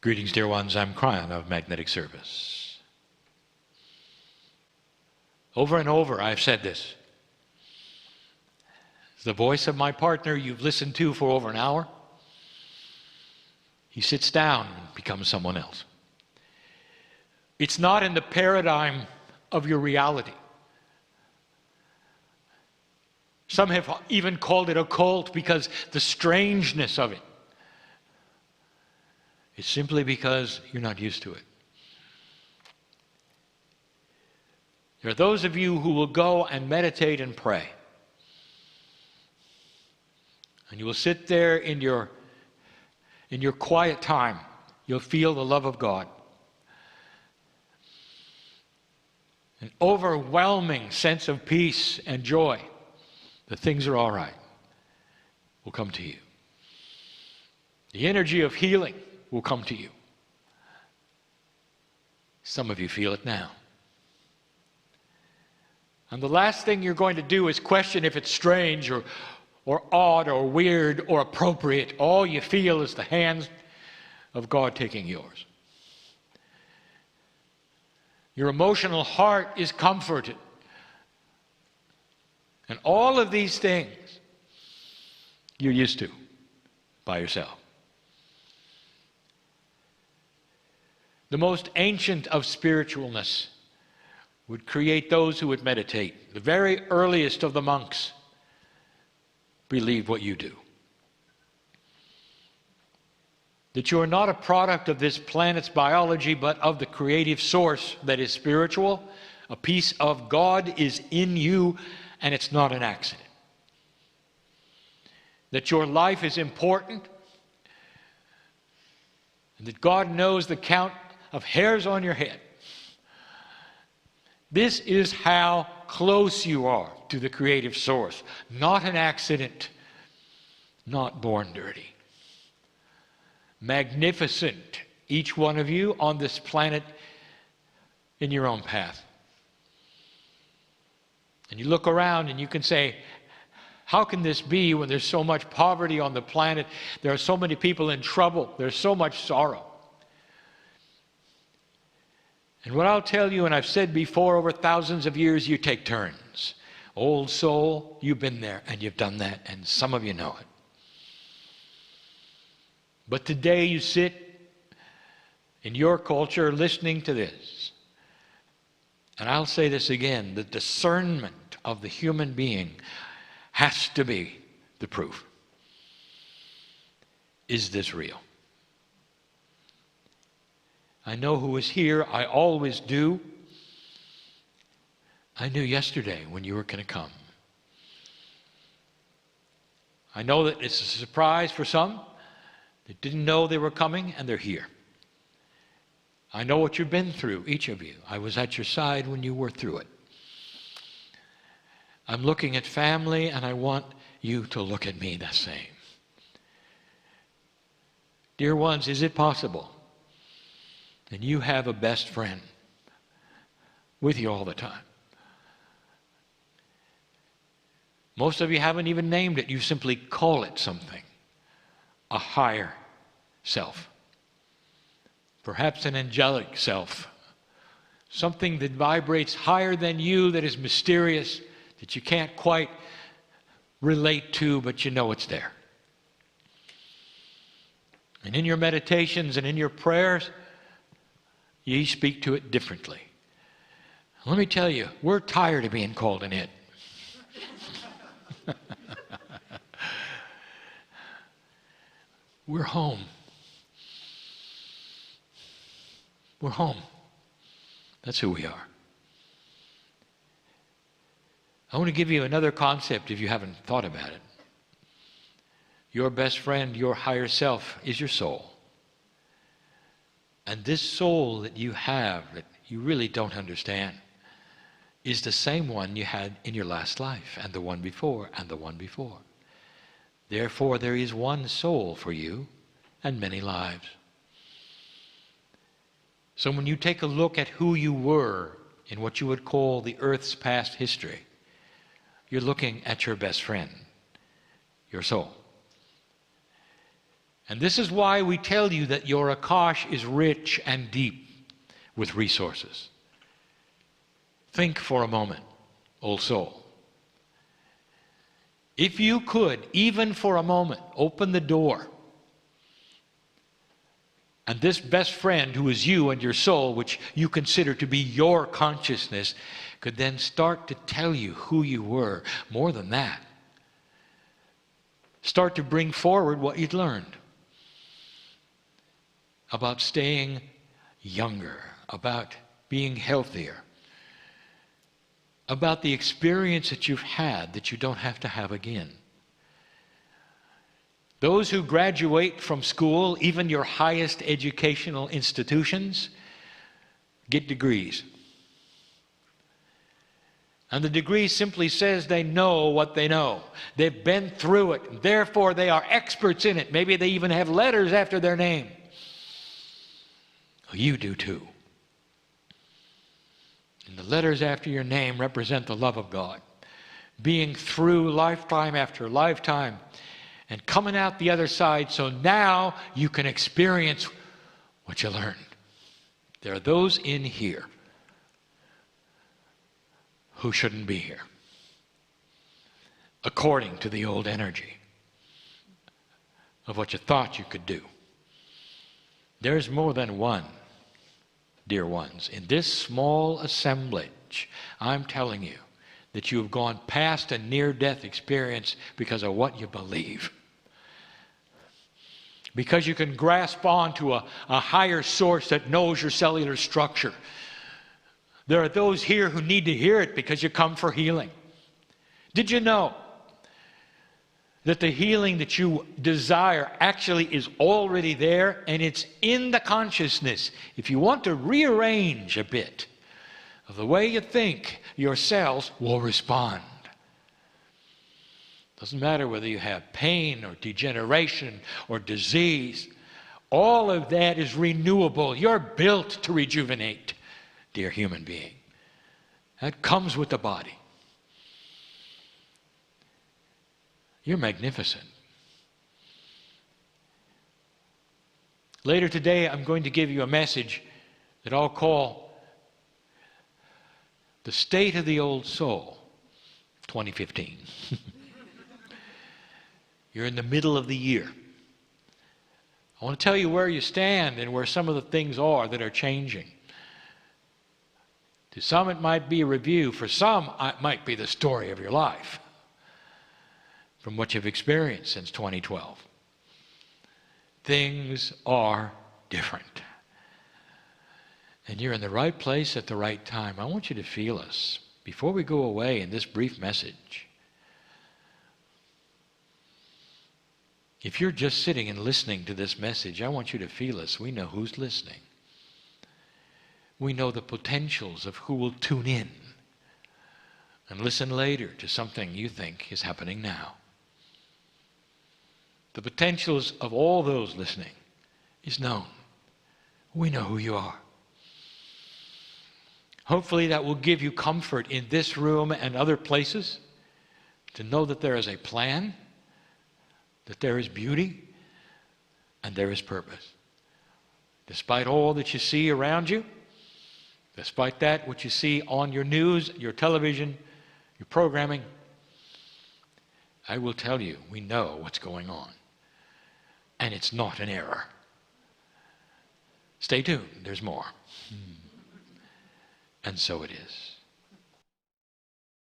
Greetings, dear ones. I'm Kryon of Magnetic Service. Over and over, I've said this. The voice of my partner you've listened to for over an hour, he sits down and becomes someone else. It's not in the paradigm of your reality. Some have even called it a cult because the strangeness of it. It's simply because you're not used to it. There are those of you who will go and meditate and pray. And you will sit there in your quiet time. You'll feel the love of God. An overwhelming sense of peace and joy that things are all right will come to you. The energy of healing will come to you. Some of you feel it now. And the last thing you're going to do is question if it's strange or odd or weird or appropriate. All you feel is the hands of God taking yours. Your emotional heart is comforted. And all of these things you're used to by yourself. The most ancient of spiritualness would create those who would meditate. The very earliest of the monks believe what you do. That you are not a product of this planet's biology, but of the creative source that is spiritual. A piece of God is in you, and it's not an accident. That your life is important, and that God knows the count of hairs on your head. This is how close you are to the creative source. Not an accident, not born dirty. Magnificent, each one of you on this planet in your own path. And you look around and you can say, how can this be when there's so much poverty on the planet? There are so many people in trouble. There's so much sorrow. And what I'll tell you, and I've said before, over thousands of years, you take turns. Old soul, you've been there and you've done that, and some of you know it. But today you sit in your culture listening to this. And I'll say this again, the discernment of the human being has to be the proof. Is this real? I know who is here. I always do. I knew yesterday when you were going to come. I know that it's a surprise for some. They didn't know they were coming, and they're here. I know what you've been through, each of you. I was at your side when you were through it. I'm looking at family, and I want you to look at me the same. Dear ones, is it possible that you have a best friend with you all the time? Most of you haven't even named it. You simply call it something. A higher self. Perhaps an angelic self. Something that vibrates higher than you, that is mysterious, that you can't quite relate to, but you know it's there. And in your meditations and in your prayers, ye speak to it differently. Let me tell you, we're tired of being called an it. We're home. We're home. That's who we are. I want to give you another concept if you haven't thought about it. Your best friend, your higher self, is your soul. And this soul that you have, that you really don't understand, is the same one you had in your last life, and the one before, and the one before. Therefore, there is one soul for you, and many lives. So when you take a look at who you were in what you would call the earth's past history, you're looking at your best friend, your soul. And this is why we tell you that your Akash is rich and deep with resources. Think for a moment, old soul. If you could, even for a moment, open the door, and this best friend who is you and your soul, which you consider to be your consciousness, could then start to tell you who you were. More than that, start to bring forward what you'd learned about staying younger, about being healthier, about the experience that you've had that you don't have to have again. Those who graduate from school, even your highest educational institutions, get degrees. And the degree simply says they know what they know. They've been through it, and therefore they are experts in it. Maybe they even have letters after their name. Well, you do too. And the letters after your name represent the love of God. Being through lifetime after lifetime and coming out the other side, so now you can experience what you learned. There are those in here who shouldn't be here, according to the old energy of what you thought you could do. There's more than one, dear ones. In this small assemblage, I'm telling you that you have gone past a near-death experience because of what you believe. Because you can grasp on to a higher source that knows your cellular structure. There are those here who need to hear it because you come for healing. Did you know that the healing that you desire actually is already there, and it's in the consciousness? If you want to rearrange a bit of the way you think, your cells will respond. Doesn't matter whether you have pain or degeneration or disease. All of that is renewable. You're built to rejuvenate, dear human being. That comes with the body. You're magnificent. Later today, I'm going to give you a message that I'll call the State of the Old Soul 2015. You're in the middle of the year. I want to tell you where you stand and where some of the things are that are changing. To some, it might be a review. For some, it might be the story of your life from what you've experienced since 2012. Things are different. And you're in the right place at the right time. I want you to feel us before we go away in this brief message. If you're just sitting and listening to this message, I want you to feel us. We know who's listening. We know the potentials of who will tune in and listen later to something you think is happening now. The potentials of all those listening is known. We know who you are. Hopefully that will give you comfort in this room and other places to know that there is a plan, that there is beauty, and there is purpose. Despite all that you see around you, despite that, what you see on your news, your television, your programming, I will tell you, we know what's going on. And it's not an error. Stay tuned, there's more. And so it is.